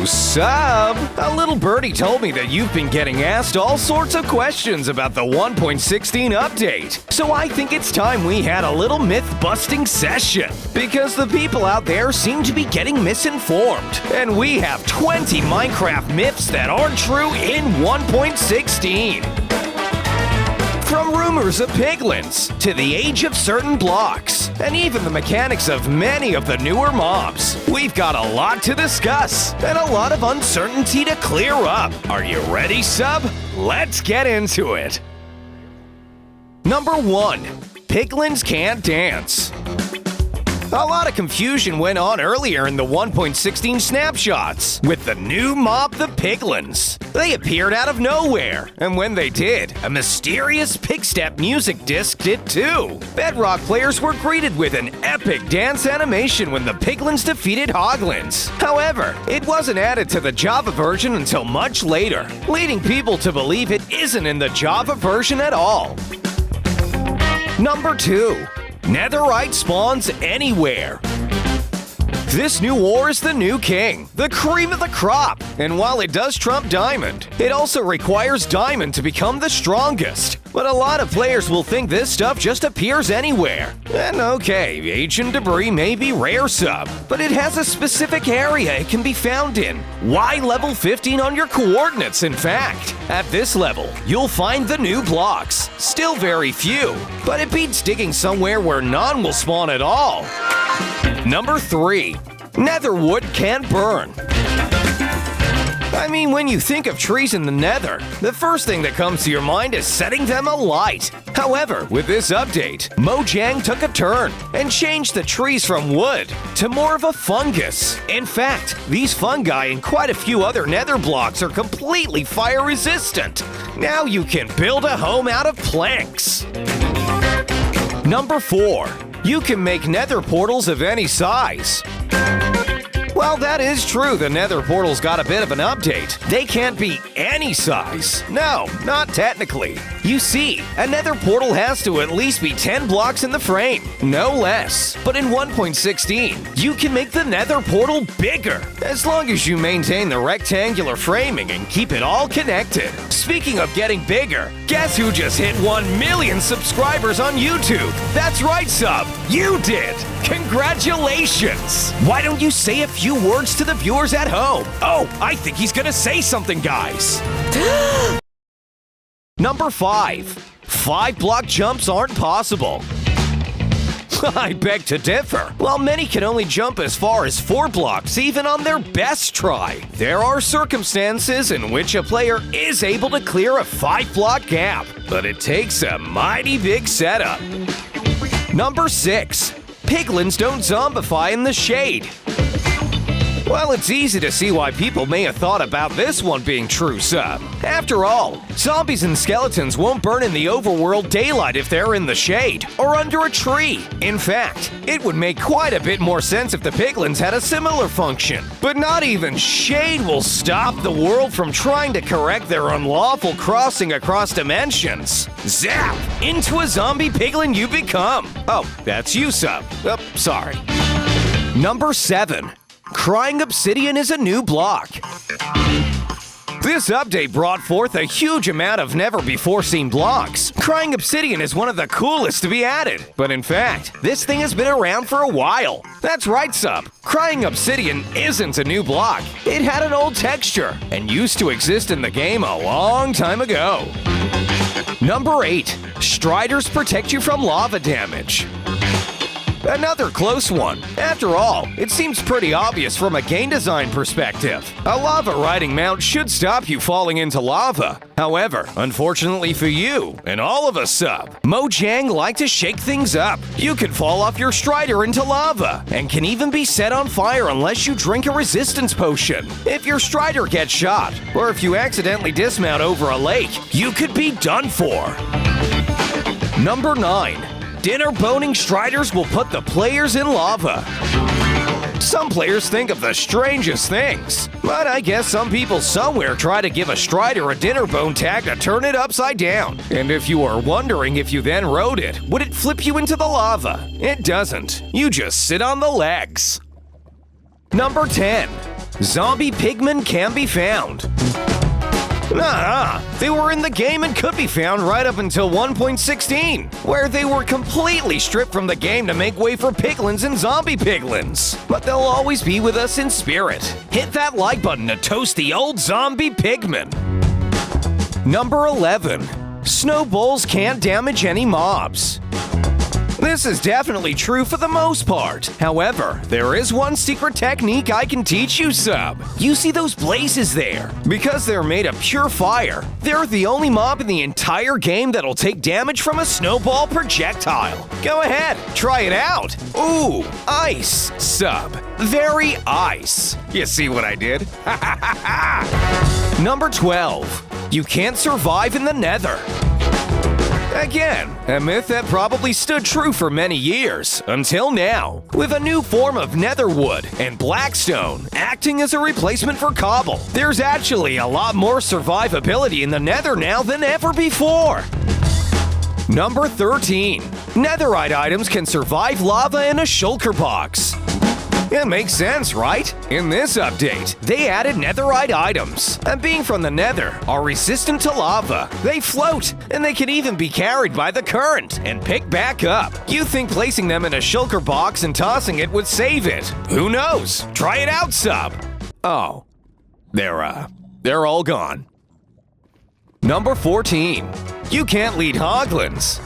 sub! A little birdie told me that you've been getting asked all sorts of questions about the 1.16 update. So I think it's time we had a little myth-busting session. Because the people out there seem to be getting misinformed. And we have 20 Minecraft myths that aren't true in 1.16. From rumors of piglins, to the age of certain blocks, and even the mechanics of many of the newer mobs, we've got a lot to discuss, and a lot of uncertainty to clear up. Are you ready, sub? Let's get into it! Number 1. Piglins can't dance. A lot of confusion went on earlier in the 1.16 snapshots with the new mob, the Piglins. They appeared out of nowhere, and when they did, a mysterious pigstep music disc did too. Bedrock players were greeted with an epic dance animation when the Piglins defeated Hoglins. However, it wasn't added to the Java version until much later, leading people to believe it isn't in the Java version at all. Number 2. Netherite spawns anywhere. This new ore is the new king, the cream of the crop, and while it does trump diamond, it also requires diamond to become the strongest. But a lot of players will think this stuff just appears anywhere. And okay, ancient debris may be rare sub, but it has a specific area it can be found in. Why level 15 on your coordinates, in fact? At this level, you'll find the new blocks. Still very few, but it beats digging somewhere where none will spawn at all. Number 3. Netherwood can't burn. I mean, when you think of trees in the Nether, the first thing that comes to your mind is setting them alight. However, with this update, Mojang took a turn and changed the trees from wood to more of a fungus. In fact, these fungi and quite a few other Nether blocks are completely fire resistant. Now you can build a home out of planks. Number 4. You can make Nether portals of any size. Well, that is true, the Nether portal's got a bit of an update. They can't be any size. No, not technically. You see, a Nether portal has to at least be 10 blocks in the frame, no less. But in 1.16, you can make the Nether portal bigger, as long as you maintain the rectangular framing and keep it all connected. Speaking of getting bigger, guess who just hit 1 million subscribers on YouTube? That's right, sub, you did! Congratulations! Why don't you say a few words to the viewers at home? Oh, I think he's gonna say something, guys. Number 5. 5-block jumps aren't possible. I beg to differ. While many can only jump as far as 4 blocks, even on their best try, there are circumstances in which a player is able to clear a 5-block gap, but it takes a mighty big setup. Number 6. Piglins don't zombify in the shade. Well, it's easy to see why people may have thought about this one being true, sub. After all, zombies and skeletons won't burn in the overworld daylight if they're in the shade or under a tree. In fact, it would make quite a bit more sense if the piglins had a similar function. But not even shade will stop the world from trying to correct their unlawful crossing across dimensions. Zap! Into a zombie piglin you become. Oh, that's you, sub. Oh, sorry. Number 7. Crying Obsidian is a new block. This update brought forth a huge amount of never-before-seen blocks. Crying Obsidian is one of the coolest to be added, but in fact, this thing has been around for a while. That's right, sub. Crying Obsidian isn't a new block. It had an old texture and used to exist in the game a long time ago. Number 8. Striders protect you from lava damage. Another close one. After all, it seems pretty obvious from a game design perspective. A lava riding mount should stop you falling into lava. However, unfortunately for you, and all of us sub, Mojang like to shake things up. You can fall off your strider into lava, and can even be set on fire unless you drink a resistance potion. If your strider gets shot, or if you accidentally dismount over a lake, you could be done for. Number 9. Dinner boning striders will put the players in lava. Some players think of the strangest things, but I guess some people somewhere try to give a strider a dinner bone tag to turn it upside down. And if you are wondering if you then rode it, would it flip you into the lava? It doesn't. You just sit on the legs. Number 10. zombie pigmen can be found. They were in the game and could be found right up until 1.16, where they were completely stripped from the game to make way for piglins and zombie piglins. But they'll always be with us in spirit. Hit that like button to toast the old zombie pigmen. Number 11. Snowballs can't damage any mobs. This is definitely true for the most part. However, there is one secret technique I can teach you, sub. You see those blazes there? Because they're made of pure fire, they're the only mob in the entire game that'll take damage from a snowball projectile. Go ahead, try it out. Ooh, ice, sub. Very ice. You see what I did? Number 12. You can't survive in the Nether. Again, a myth that probably stood true for many years, until now, with a new form of netherwood and blackstone acting as a replacement for cobble. There's actually a lot more survivability in the Nether now than ever before. Number 13. Netherite items can survive lava in a shulker box. It makes sense, right? In this update, they added netherite items, and being from the Nether, are resistant to lava. They float, and they can even be carried by the current and picked back up. You think placing them in a shulker box and tossing it would save it? Who knows? Try it out, sub. Oh, they're all gone. Number 14. You can't lead Hoglins.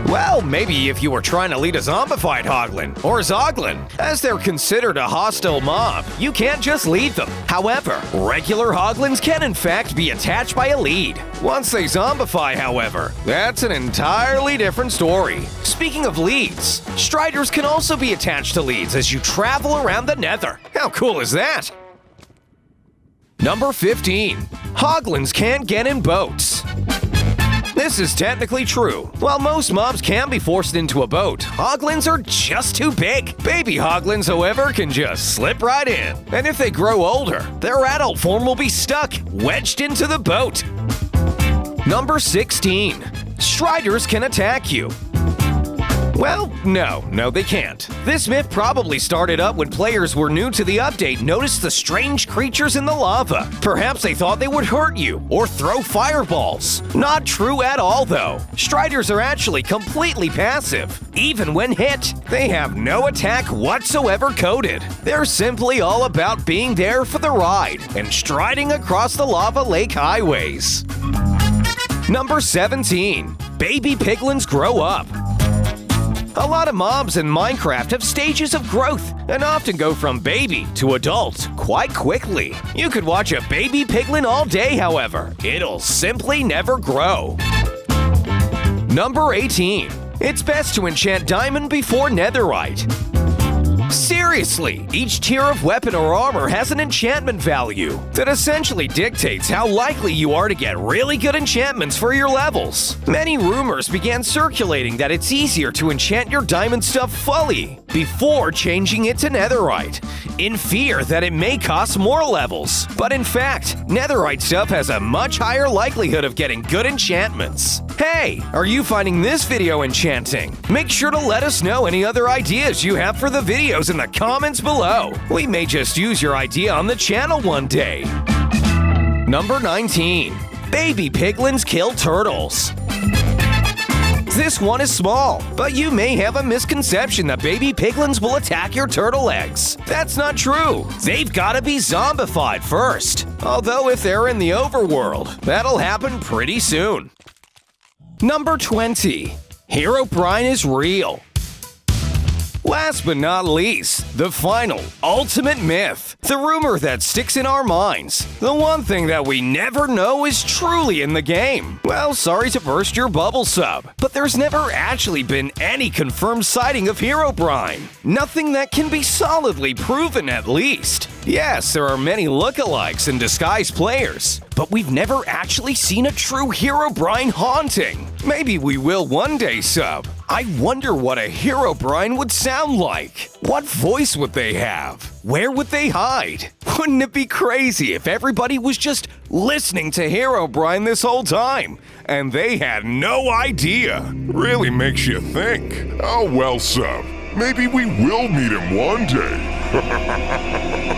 Well, maybe if you were trying to lead a zombified Hoglin or Zoglin, as they're considered a hostile mob, you can't just lead them. However, regular Hoglins can in fact be attached by a lead. Once they zombify, however, that's an entirely different story. Speaking of leads, Striders can also be attached to leads as you travel around the Nether. How cool is that? Number 15. Hoglins can't get in boats. This is technically true. While most mobs can be forced into a boat, Hoglins are just too big. Baby Hoglins, however, can just slip right in. And if they grow older, their adult form will be stuck, wedged into the boat. Number 16. Striders can attack you. Well, no, they can't. This myth probably started up when players were new to the update noticed the strange creatures in the lava. Perhaps they thought they would hurt you or throw fireballs. Not true at all, though. Striders are actually completely passive. Even when hit, they have no attack whatsoever coded. They're simply all about being there for the ride and striding across the lava lake highways. Number 17. Baby piglins grow up. A lot of mobs in Minecraft have stages of growth and often go from baby to adult quite quickly. You could watch a baby piglin all day, however. It'll simply never grow. Number 18. It's best to enchant diamond before netherite. Seriously, each tier of weapon or armor has an enchantment value that essentially dictates how likely you are to get really good enchantments for your levels. Many rumors began circulating that it's easier to enchant your diamond stuff fully before changing it to netherite, in fear that it may cost more levels. But in fact, netherite stuff has a much higher likelihood of getting good enchantments. Hey, are you finding this video enchanting? Make sure to let us know any other ideas you have for the videos in the comments below. We may just use your idea on the channel one day. Number 19. Baby piglins kill turtles. This one is small, but you may have a misconception that baby piglins will attack your turtle eggs. That's not true. They've got to be zombified first. Although if they're in the overworld, that'll happen pretty soon. Number 20. Herobrine Is Real. Last but not least, the final, ultimate myth. The rumor that sticks in our minds. The one thing that we never know is truly in the game. Well, sorry to burst your bubble, sub, but there's never actually been any confirmed sighting of Herobrine. Nothing that can be solidly proven, at least. Yes, there are many lookalikes and disguised players, but we've never actually seen a true Herobrine haunting. Maybe we will one day, sub. I wonder what a Herobrine would sound like. What voice would they have? Where would they hide? Wouldn't it be crazy if everybody was just listening to Herobrine this whole time, and they had no idea? Really makes you think. Oh well, sub. Maybe we will meet him one day.